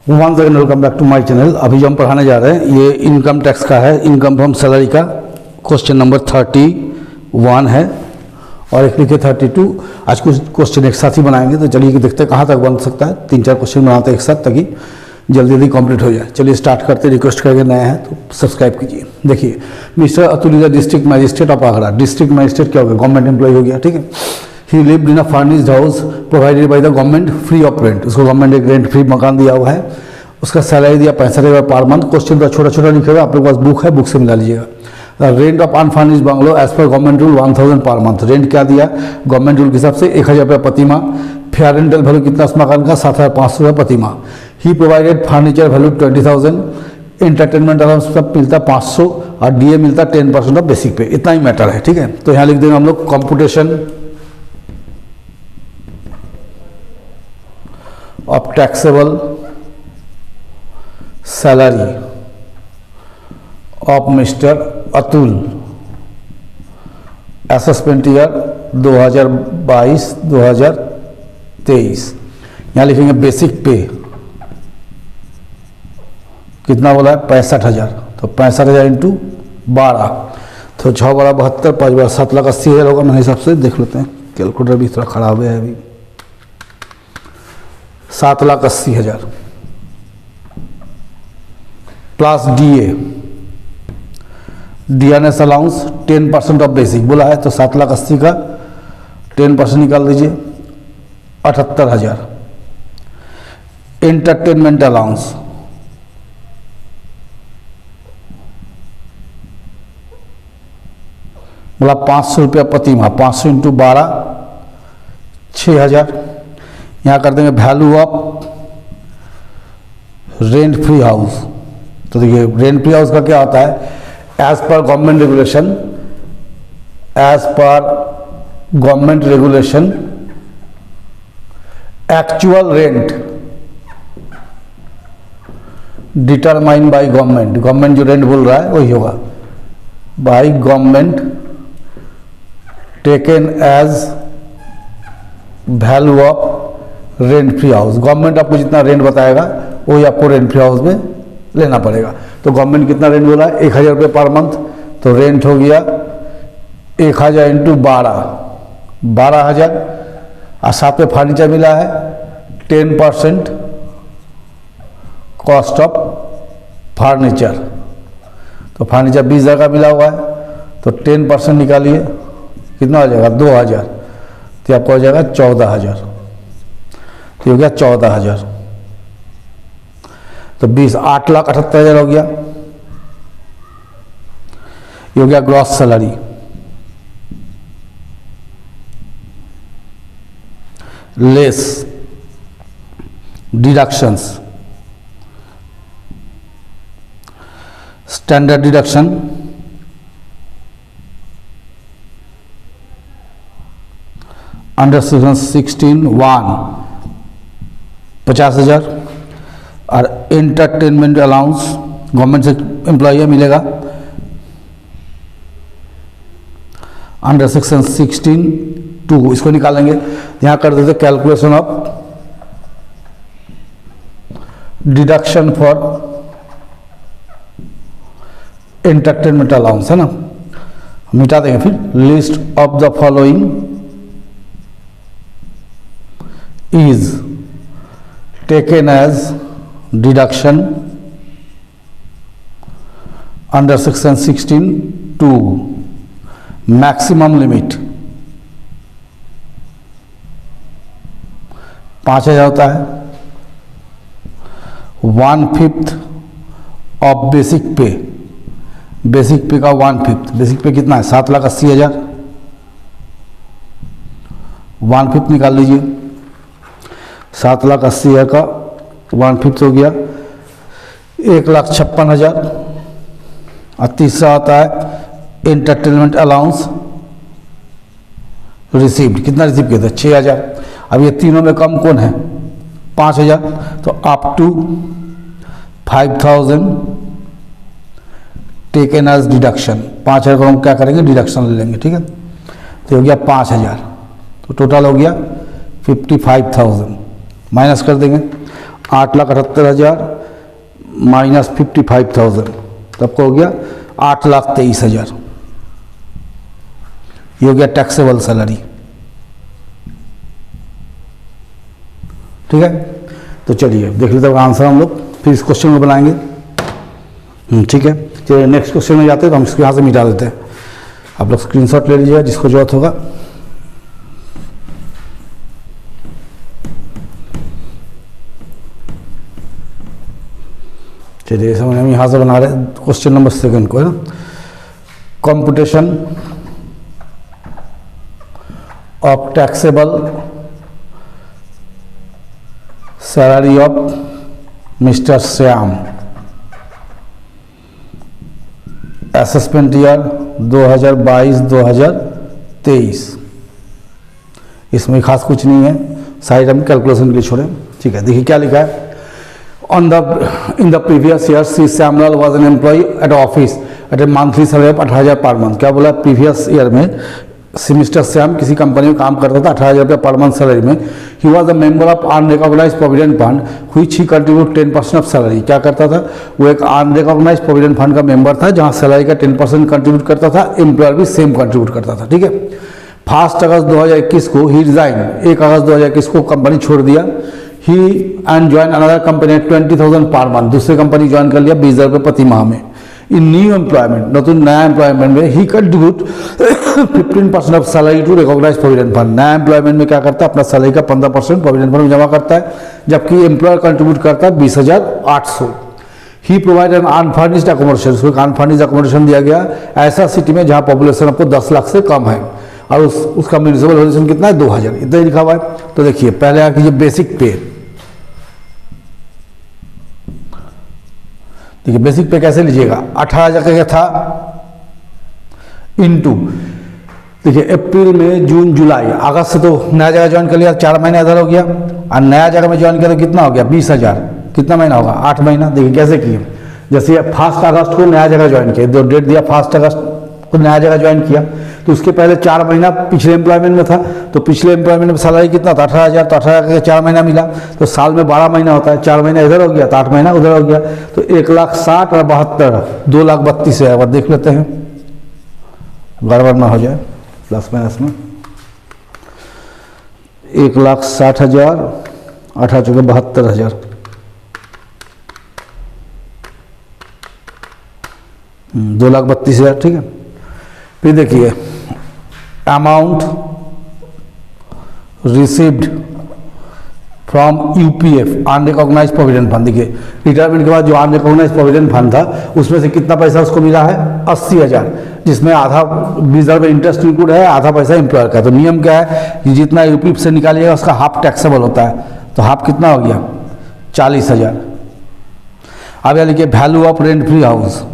One second, welcome back to my channel. अभी जो हम पढ़ाने जा रहे हैं ये इनकम टैक्स का है, इनकम फ्रॉम सैलरी का क्वेश्चन नंबर 31 है और एक लिखे 32। आज कुछ क्वेश्चन एक साथ ही बनाएंगे, तो चलिए कि देखते हैं कहाँ तक बन सकता है। 3-4 क्वेश्चन बनाते हैं एक साथ ताकि जल्दी जल्दी कंप्लीट हो जाए। चलिए स्टार्ट करते। रिक्वेस्ट करके नए हैं तो सब्सक्राइब कीजिए। देखिए, mister Atul is the district magistrate of Agra. District magistrate क्या हो गया? गवर्नमेंट एम्प्लॉय हो गया, ठीक है। ही lived in a furnished house provided by the government free of rent. उसको गवर्नमेंट एक रेंट फ्री मकान दिया हुआ है। उसका सैलरी दिया 65,000 पर मंथ। क्वेश्चन का छोटा छोटा लिखेगा, आप लोग के पास बुक है, बुक से मिला लीजिएगा। Rent of unfurnished bungalow as per government rule 1000 per month. Rent क्या दिया गवर्नमेंट रूल के हिसाब से? 1000 रुपये प्रति माह। फेयर रेंटल वैल्यू कितना उस मकान का? 7,500 रुपये प्रति माह। He provided furniture value 20,000। Entertainment allowance सब मिलता 500 और डीए मिलता 10% ऑफ बेसिक पे। इतना ही मैटर है, ठीक है। तो यहाँ लिख देंगे हम लोग computation of taxable salary of mister Atul assessment year 2022-2023। यहाँ लिखेंगे बेसिक पे कितना बोला है? 65,000। तो 65,000 इंटू 12, तो 6 12 72, 5 12 7,80,000 होगा मेरे हिसाब से। देख लेते हैं, कैलकुलेटर भी थोड़ा खराब है अभी। 7,80,000 plus DA, DNS allowance 10% of basic बोला है, तो 7,80,000 का 10% निकाल दीजिए, 78,000। एंटरटेनमेंट अलाउंस बोला 500 रुपया प्रति माह। 500 इंटू 12 6,000। यहाँ कर देंगे value of rent free house. तो देखिए, रेंट फ्री हाउस का क्या होता है? As per government regulation, as per government regulation actual rent determine by government. Government जो रेंट बोल रहा है वही होगा by government taken as value of rent free house. Government आपको जितना रेंट बताएगा वही आपको रेंट फ्री हाउस में लेना पड़ेगा। तो गवर्नमेंट कितना रेंट बोला है? 1,000 रुपये पर मंथ। तो रेंट हो गया 1,000 इंटू 12,000 और साथ में फर्नीचर मिला है 10% कॉस्ट ऑफ फर्नीचर। तो फर्नीचर 20,000 का मिला हुआ है, तो 10% निकालिए, कितना हो जाएगा? 2,000। तो आपको हो जाएगा 14,000। तो हो गया 14,000। तो 20 8,78,000 हो गया। ये हो गया gross salary. Less deductions, standard deduction under section 16(1) 50,000 और एंटरटेनमेंट अलाउंस गवर्नमेंट से एम्प्लॉय मिलेगा अंडर सेक्शन 16(2). इसको निकालेंगे, यहाँ कर देते calculation of deduction for entertainment allowance, है ना। मिटा देंगे फिर। List of the following is taken as deduction under section 16(2). maximum limit 5,000 होता है। 1/5 ऑफ बेसिक पे। बेसिक पे का 1/5। बेसिक पे कितना है? 7,80,000। 1/5 निकाल लीजिए। 7,80,000 का 1/5 हो गया 1,56,000। और तीसरा आता है एंटरटेनमेंट अलाउंस रिसीव्ड। कितना रिसीव किया था? 6,000। अब ये तीनों में कम कौन है? 5,000। तो up to 5,000 taken as deduction. 5,000 को हम क्या करेंगे? डिडक्शन ले लेंगे, ठीक है। तो हो गया 5,000। तो टोटल हो गया 55,000 माइनस कर देंगे। 8,78,000 माइनस 55,000, तब को हो गया 8,23,000। ये हो गया टैक्सेबल सैलरी। ठीक है, तो चलिए देख लेते हैं आंसर हम लोग, फिर इस क्वेश्चन में बनाएंगे। ठीक है, चलिए नेक्स्ट क्वेश्चन में जाते हैं। तो हम इसको यहाँ से मिटा देते हैं, आप लोग स्क्रीनशॉट ले लीजिएगा जिसको जरूरत होगा। चलिए समझ हम यहाँ से बना रहे हैं क्वेश्चन नंबर 2 को, है ना। Computation of taxable salary of mister Shyam, assessment year 2022-2023। इसमें खास कुछ नहीं है, साइड हम कैलकुलेशन के लिए छोड़े। ठीक है, देखिए क्या लिखा है। In the previous year, C. Samuel was an employee at office at a monthly salary of 18,000 per month। क्या बोला, प्रीवियस ईयर में मिस्टर श्याम किसी कंपनी में काम करता था 18,000 रुपये पर मंथ सैलरी में। He was a member of unrecognised provident fund which he contribute 10% of salary. क्या करता था वो, एक अनरिकॉग्नाइज्ड प्रोविडेंट फंड का मेंबर था जहां सैलरी का 10% कंट्रीब्यूट करता था, एम्प्लॉयर भी सेम कंट्रीब्यूट करता था। ठीक है, 1 अगस्त 2021 को ही रिजाइन, 1 अगस्त 2021 को कंपनी छोड़ दिया। He and join another company 20,000 per month, दूसरी कंपनी ज्वाइन कर लिया 20,000 रुपये प्रति माह में। इन न्यू एम्प्लॉयमेंट, नतून नया एम्प्लॉयमेंट में he contribute 15% of salary to recognise provident fund. नया एम्प्लॉयमेंट में क्या करता है, अपना सैलरी का 15% प्रोविडेंट फंड में जमा करता है, जबकि एम्प्लॉयर कंट्रीब्यूट करता है 20,800। ही प्रोवाइड एन अनफर्निश्ड अकोमोडेशन, उसको एक अनफर्निश्ड अकोमोडेशन दिया गया ऐसा सिटी में जहाँ पॉपुलेशन आपको 10 लाख से कम है, और उसका म्यूनिसिपल वैल्यूएशन कितना है 2,000, इतना ही लिखा हुआ है। तो देखिए पहले आ कीजिए बेसिक पे। देखिए बेसिक पे कैसे लीजिएगा, 18,000 का क्या था इनटू, देखिए अप्रैल में जून जुलाई अगस्त से तो नया जगह ज्वाइन कर लिया, 4 महीना इधर हो गया, और नया जगह में ज्वाइन किया तो कितना हो गया 20,000, कितना महीना होगा 8 महीना। देखिए कैसे किए, जैसे 1 अगस्त को नया जगह ज्वाइन किया, जो डेट दिया 1 अगस्त को नया जगह ज्वाइन किया, तो उसके पहले 4 महीना पिछले एम्प्लॉयमेंट में था, तो पिछले एम्प्लॉयमेंट में सैलरी कितना था 18,000, तो 18,000 का 4 महीना मिला, तो साल में 12 महीना होता है, 4 महीना इधर हो गया तो 8 महीना उधर हो गया, तो 1,60,000 और 72 2,32,000। देख लेते हैं गड़बड़ ना हो जाए प्लस माइनस में। 1,60,000 8 चुके 72,000, 2,32,000। ठीक है, फिर देखिए amount received from UPF unrecognised provident fund. देखिए रिटायरमेंट के बाद जो अनरिकॉग्नाइज्ड प्रोविडेंट फंड था उसमें से कितना पैसा उसको मिला है 80,000, जिसमें आधा 20,000 इंटरेस्ट इंक्लूड है, आधा पैसा एम्प्लॉयर का। तो नियम क्या है कि जितना यूपीएफ से निकालिएगा उसका हाफ टैक्सेबल होता है, तो हाफ कितना हो गया 40,000। अब यह लिखिए value of rent free house.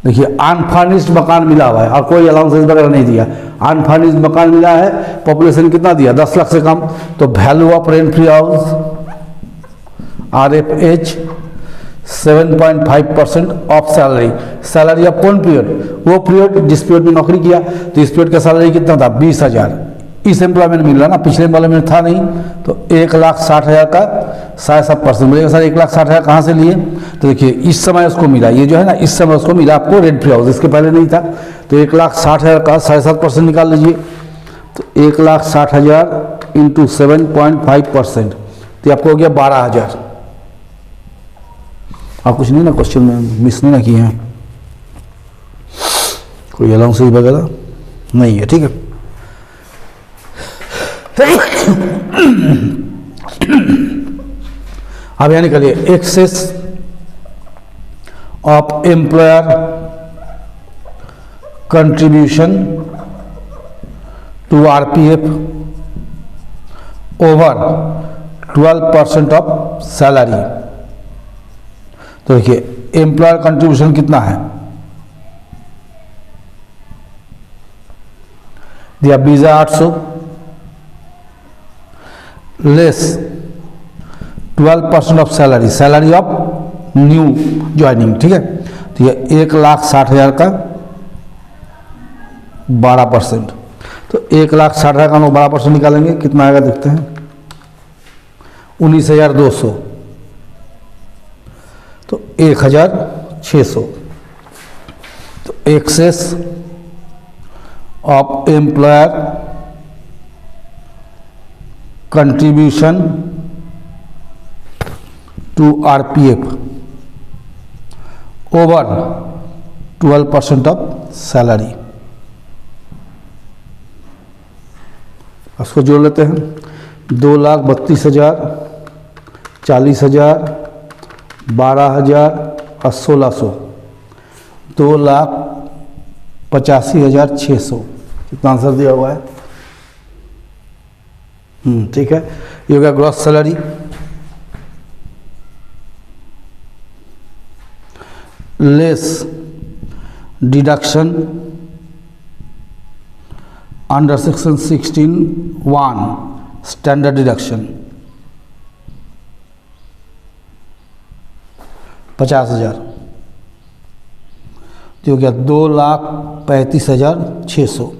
देखिए अनफर्निश्ड मकान मिला हुआ है और कोई अलाउंसेस वगैरह नहीं दिया, अनफर्निश्ड मकान मिला है, पॉपुलेशन कितना दिया 10 लाख से कम, तो value of rent free house RFH 7.5% of salary. Salary of कौन पीरियड, वो पीरियड जिस पीरियड में नौकरी किया, तो इस पीरियड का सैलरी कितना था 20,000, इस एम्प्लॉयमेंट मिल रहा ना, पिछले एम्प्लॉयमेंट था नहीं, तो 1,60,000 का 7.5% मिलेगा। सर 1,60,000 कहाँ से लिए, तो देखिए इस समय उसको मिला, ये जो है ना इस समय उसको मिला आपको रेंट फ्री हाउस, इसके पहले नहीं था, तो 1,60,000 का 7.5% निकाल लीजिए, तो 1,60,000 इंटू 7.5%, तो आपको हो गया 12,000। आप कुछ नहीं ना क्वेश्चन में मिस नहीं ना किए हैं, कोई अलाउंसेस वगैरह नहीं है। ठीक है, अब यानी निकालिए excess of employer contribution to RPF over 12% of salary. तो देखिए एम्प्लॉयर कंट्रीब्यूशन कितना है दिया 20,800 less 12% of salary, salary of new joining. ठीक है, तो ये 1,60,000 का 12%, तो 1,60,000 का हम लोग 12% निकालेंगे, कितना आएगा देखते हैं, 19,200, तो 1,600। तो excess of employer contribution to RPF over 12% of salary. उसको जोड़ लेते हैं, 2,32,000, 40,000, 12,000 और 1,600, 2,85,600। कितना आंसर दिया हुआ है? ठीक है, ये हो गया gross salary. Less deduction under section 16(1) standard deduction 50,000, तो हो गया 2,35,600।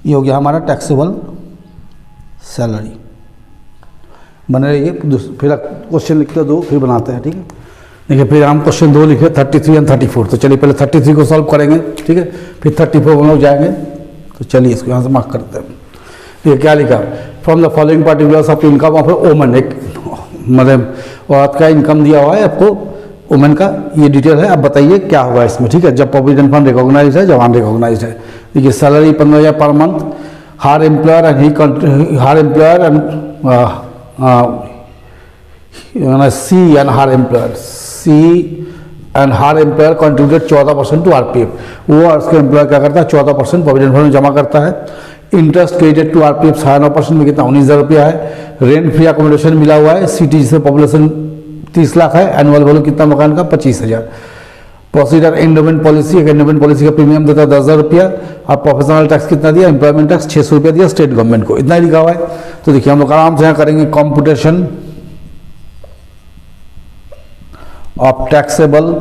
ये हो गया हमारा टैक्सेबल सैलरी। बने रहिए, फिर क्वेश्चन लिखते दो, फिर बनाते हैं, ठीक है। देखिए, फिर हम क्वेश्चन 2 लिखे 33 और 34। तो चलिए पहले 33 को सॉल्व करेंगे, ठीक है, फिर 34 हम लोग जाएंगे। तो चलिए इसको यहाँ से मार्क करते हैं। ये क्या लिखा, from the following particulars of income of woman, एक मतलब औरत का इनकम दिया हुआ है आपको, वुमेन का ये डिटेल है। आप बताइए क्या होगा इसमें, ठीक है। जब प्रोविडेंट फंड रिकॉग्नाइज है, जब अनरिकॉग्नाइज है। देखिए, सैलरी 15,000 पर मंथ, हर एम्प्लॉयर एंड हर एम्प्लॉयर कंट्रीब्यूटेड 14% टू आरपीएफ। वो उसके एम्प्लॉयर क्या करता है, 14% प्रोविडेंट फंड में जमा करता है। इंटरेस्ट क्रेडिट टू आरपीएफ 9.5% में कितना, 19,000 रुपया है। रेंट फ्री अकोमोडेशन मिला हुआ है, सिटी जिससे पॉपुलेशन 30 लाख है। एनुअल वैल्यू कितना मकान का, 25,000। प्रोसीडर एंडोमेंट पॉलिसी, एक एंडोमेंट पॉलिसी का प्रीमियम देता है 10,000 रुपया। और प्रोफेशनल टैक्स कितना दिया, एम्प्लॉयमेंट टैक्स 600 रुपया दिया स्टेट गवर्नमेंट को, इतना ही लिखा हुआ है। तो देखिए, हम लोग आराम से यहाँ करेंगे computation of taxable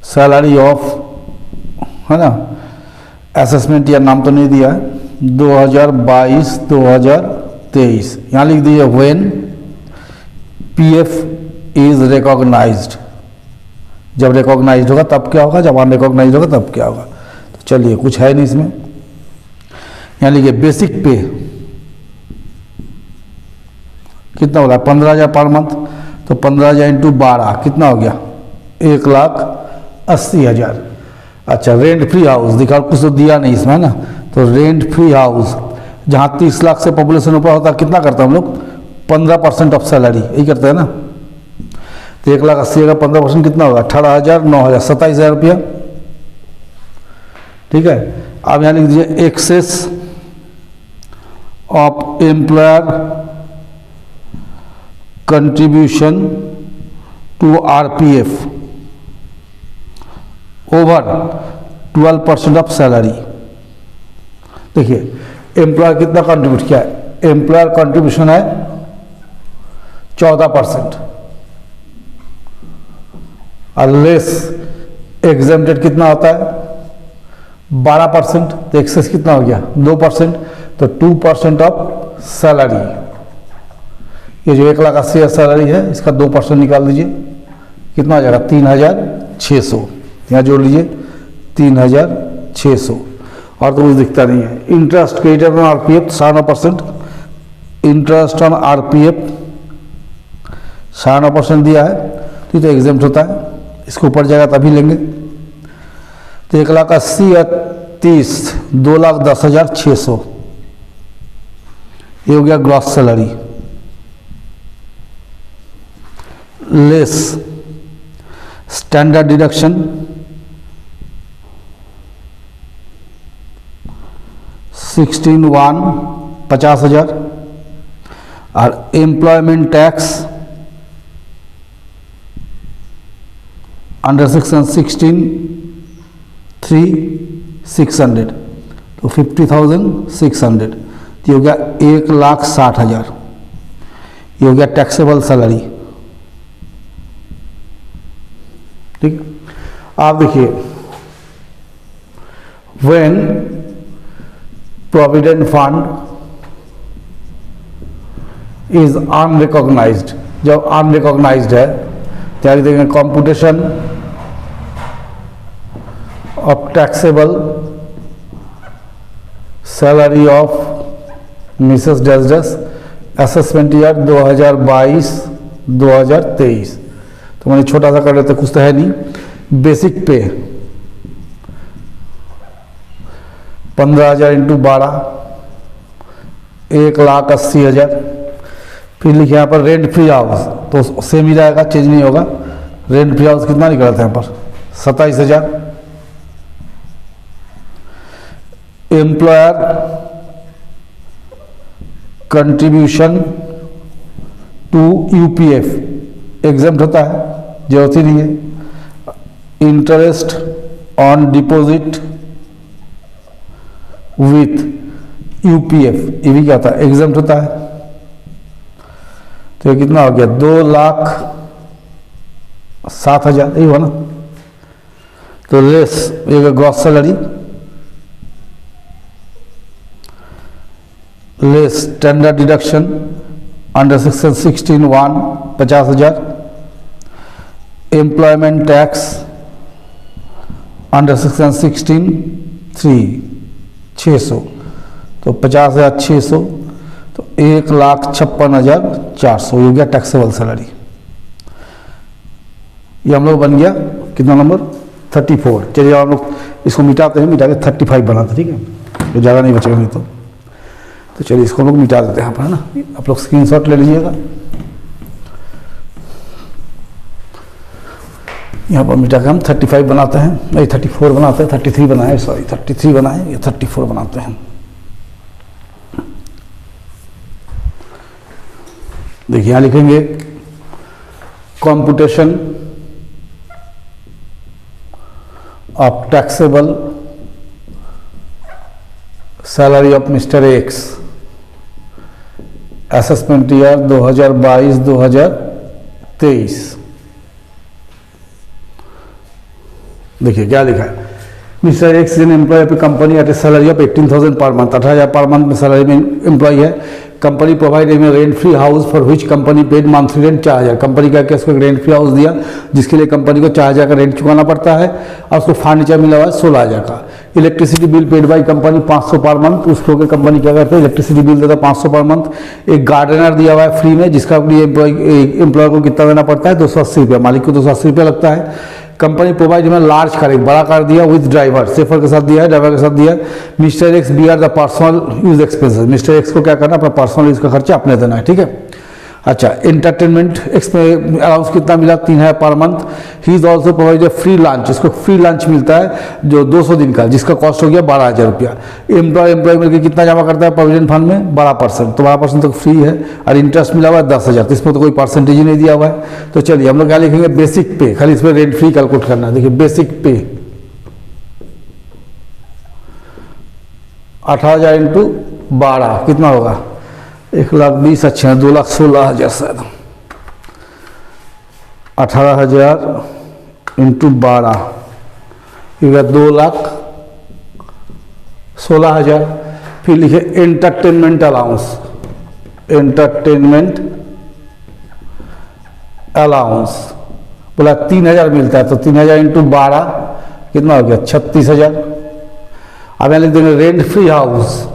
salary of, है ना, असेसमेंट या नाम तो नहीं दिया है, 2022-2023। यहाँ लिख दीजिए व्हेन पीएफ इज रिकॉग्नाइज्ड। जब रिकॉग्नाइज्ड होगा तब क्या होगा, जब अनरिकॉग्नाइज्ड होगा तब क्या होगा। तो चलिए, कुछ है नहीं इसमें। यहाँ लिखिए बेसिक पे कितना हो रहा है, 15,000 पर मंथ। तो 15,000 इंटू 12 कितना हो गया, 1,80,000। अच्छा, रेंट फ्री हाउस दिखा, कुछ तो दिया नहीं इसमें, है ना। तो रेंट फ्री हाउस जहाँ 30 लाख से पॉपुलेशन ऊपर होता है, कितना करता है हम लोग, 15% ऑफ सैलरी, यही करते हैं ना। तो 1,80,000 का 15% कितना होगा, 18,000, 9,000, 27,000 रुपया, ठीक है। अब यहाँ लिख दीजिए excess of employer contribution to RPF over 12% of salary. देखिए, एम्प्लॉयर कितना कंट्रीब्यूट किया है, एम्प्लॉयर कंट्रीब्यूशन है 14%, और लेस एग्जेम्प्टेड कितना होता है 12%। तो एक्सेस कितना हो गया 2%, तो 2% ऑफ सैलरी। ये जो 1,80,000 सैलरी है, इसका 2% निकाल दीजिए, कितना हो जाएगा 3,600। यहाँ जोड़ लीजिए 3,600, और तो कुछ दिखता नहीं है। Interest credited on RPF 9.5%, interest on RPF 9.5% दिया है, तो एग्जाम्प्ट होता है, इसको ऊपर जाएगा तभी लेंगे। तो 1,80,000 या 30, 2,10,600, ये हो गया gross salary. Less standard deduction 16(1) 50,000, और एम्प्लॉयमेंट टैक्स अंडर सेक्शन 16(3) 600, तो 50,600। तो हो गया 1,60,000, ये हो गया टैक्सेबल सैलरी, ठीक। आप देखिए when provident fund is unrecognised, जब अनरिकॉग्नाइज्ड है क्या लिख देंगे, computation of taxable salary of Mrs dash dash assessment year 2022-2023। तो मैंने छोटा सा कर लेते, कुछ तो है नहीं। बेसिक पे 15,000 इंटू 12 1,80,000। फिर लिखे यहाँ पर रेंट फ्री हाउस, तो सेम ही रहेगा, चेंज नहीं होगा। रेंट फ्री हाउस कितना निकला था यहाँ पर 27,000। Employer contribution to UPF exempt होता है, जरूरत ही नहीं है। Interest on deposit with UPF, ये भी क्या होता है, एग्जाम्प्ट होता है। तो ये कितना हो गया, 2,07,000, यही हुआ ना। तो लेस ये gross salary less standard deduction under section 16(1) 50,000। Employment tax under section 16(3) 600, तो 50,600, तो 1,56,400 हो गया टैक्सेबल सैलरी। ये हम लोग बन गया कितना नंबर 34। चलिए हम लोग इसको मिटाते हैं, मिटा के 35 बनाते, ठीक है, तो ज़्यादा नहीं बचेगा नहीं तो चलिए इसको हम लोग मिटा देते हैं यहाँ पर, है ना। आप लोग स्क्रीनशॉट ले लीजिएगा, यहाँ पर मिटा के हम 35 बनाते हैं, नहीं 34 बनाते हैं, 33 बनाए, सॉरी 33 बनाए, ये 34 बनाते हैं। देखिए यहाँ लिखेंगे computation of taxable salary of mister X assessment year 2022-2023। देखिए क्या लिखा है, mister X is an employee of company at a salary of 18,000 per month, 18,000 per month में सैलरी में एम्प्लॉय है। कंपनी प्रोवाइड में rent free house for which company paid monthly rent 4,000। Company क्या उसको रेंट फ्री हाउस दिया जिसके लिए company को 4,000 का रेंट चुकाना पड़ता है, और उसको फर्नीचर मिला हुआ है 16,000 का। Electricity bill paid by company 500 per month, उसको के कंपनी क्या करते हैं, इलेक्ट्रिसिटी बिल देता है 500 पर मंथ। एक गार्डनर दिया हुआ है फ्री में, जिसका अपनी एम्प्लॉय को कितना देना पड़ता है, 280 रुपया, मालिक को 280 रुपया लगता है। कंपनी प्रोवाइड में लार्ज कार, एक बड़ा कार दिया विद ड्राइवर, सेफर के साथ दिया है, ड्राइवर के साथ दिया है। Mister x bear the personal use expenses, mister x को क्या करना, अपना पर्सनल यूज का खर्चा अपने देना है, ठीक है। अच्छा, एंटरटेनमेंट में अलाउंस कितना मिला, 3,000 per month. He is also provide free lunch, इसको फ्री लंच मिलता है जो 200 दिन का, जिसका कॉस्ट हो गया 12,000 रुपया। एम्प्लॉय मिलकर कितना जमा करता है प्रोविडेंट फंड में, 12%, तो 12% तो फ्री है। और इंटरेस्ट मिला हुआ है 10,000, तो इसमें तो कोई परसेंटेज ही नहीं दिया हुआ है। तो चलिए हम लोग क्या लिखेंगे, बेसिक पे, खाली इसमें रेंट फ्री कैलकुलेट करना है। देखिए बेसिक पे 18,000 इंटू 12 कितना होगा, 1,20,000, अच्छा 2,16,000 शायद। 18,000 इंटू 12 2,16,000। फिर लिखे एंटरटेनमेंट अलाउंस, एंटरटेनमेंट अलाउंस बोला 3,000 मिलता है, तो 3,000 इंटू 12 कितना हो गया, 36,000। अब यहाँ लिख देंगे रेंट फ्री हाउस,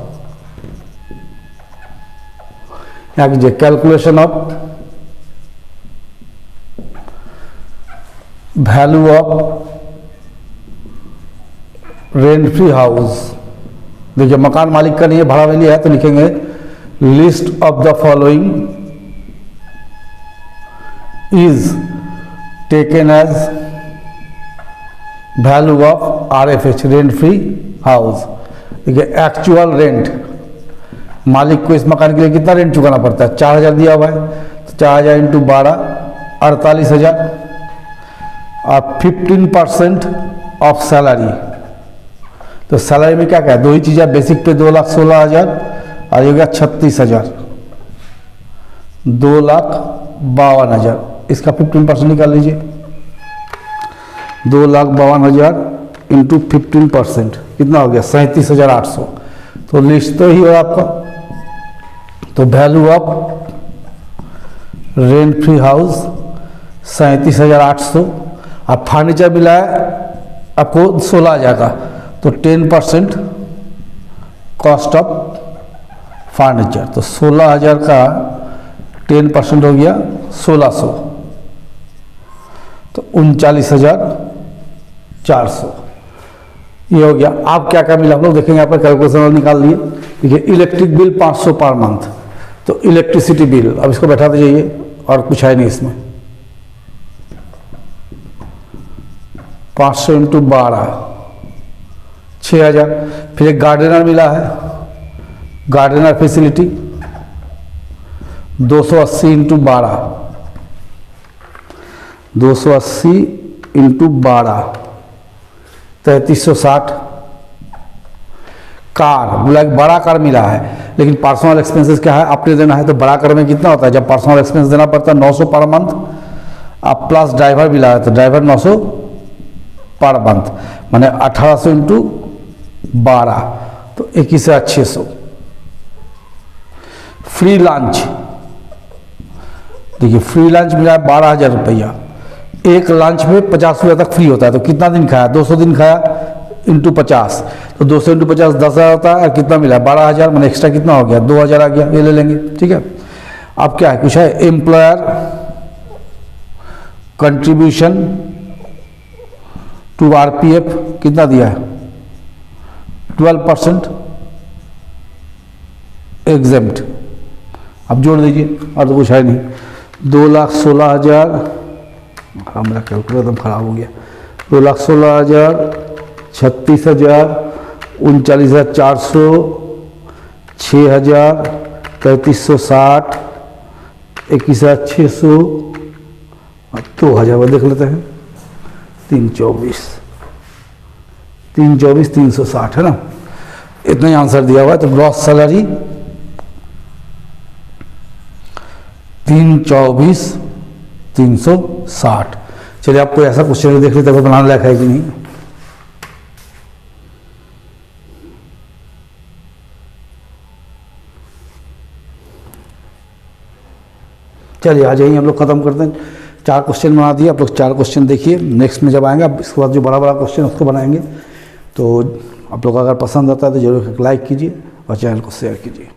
यहाँ कीजिए calculation of value of rent free house. देखिए मकान मालिक का नहीं है, भाड़ा वाली है, तो लिखेंगे list of the following is taken as value of RFH, rent free house. देखिए एक्चुअल रेंट, मालिक को इस मकान के लिए कितना रेंट चुकाना पड़ता है, 4,000 दिया हुआ है, तो 4,000 इंटू 12 48,000। और 15% ऑफ सैलरी, तो सैलरी में क्या क्या है, दो ही चीज़ें, बेसिक पे 2,16,000 और ये गया 36,000, 2,52,000। इसका 15% निकाल लीजिए, 2,52,000 इंटू 15%, कितना हो गया 37,800। तो लिस्ट तो ही हो आपका। तो value of rent free house 37,800। अब फर्नीचर मिला है आपको 16,000 का, तो 10% कॉस्ट ऑफ फर्नीचर। तो 16,000 का 10% हो गया 1,600, तो 39,400 ये हो गया। आप क्या क्या मिला हम लोग देखेंगे, यहाँ पर कैलकुलेशन निकाल लिए। देखिए इलेक्ट्रिक बिल 500 पर मंथ, तो इलेक्ट्रिसिटी बिल, अब इसको बैठा दीजिए और कुछ है नहीं इसमें। 500 इंटू 12 6,000। फिर एक गार्डनर मिला है, gardener facility 280 into 12, 280 into 12 3360। Car बोला एक बड़ा कार मिला है, लेकिन पर्सनल एक्सपेंसेस क्या है आपने देना है। तो बड़ा कार में कितना होता है, जब पर्सनल एक्सपेंस देना पड़ता है 900 पर मंथ, अब प्लस ड्राइवर मिला है तो ड्राइवर 900 पर मंथ, माने 1800 इंटू 12, तो 21,600। फ्री लंच, देखिए फ्री लंच मिला है 12,000 रुपया। एक लंच में 50 रुपया तक फ्री होता है, तो कितना दिन खाया, 200 दिन खाया इंटू 50, तो 200 इंटू 50 10,000 होता है। और कितना मिला 12,000, मैंने एक्स्ट्रा कितना हो गया 2,000 आ गया, ये ले लेंगे। ठीक है, अब क्या है, कुछ है एम्प्लॉयर कंट्रीब्यूशन टू RPF कितना दिया है 12% एग्जेम्प्ट। अब जोड़ दीजिए, और तो कुछ है नहीं। 2,16,000, हमारा कैलकुलेटर एकदम खराब हो गया। 2,16,000, 36,000, 39,400, 6,000, 3,360, 21,600, 2,000 देख लेते हैं। 324, 360 है ना, इतना ही आंसर दिया हुआ है। तो ग्रॉस सैलरी 324,360। चलिए आपको ऐसा क्वेश्चन देख लेते हैं बनाने लायक है कि नहीं। चलिए आ जाइए, हम लोग खत्म करते हैं। 4 क्वेश्चन बना दिए, आप लोग 4 क्वेश्चन देखिए। नेक्स्ट में जब आएंगे अब इसके बाद जो बड़ा बड़ा क्वेश्चन उसको बनाएंगे। तो आप लोग अगर पसंद आता है तो जरूर लाइक कीजिए और चैनल को शेयर कीजिए।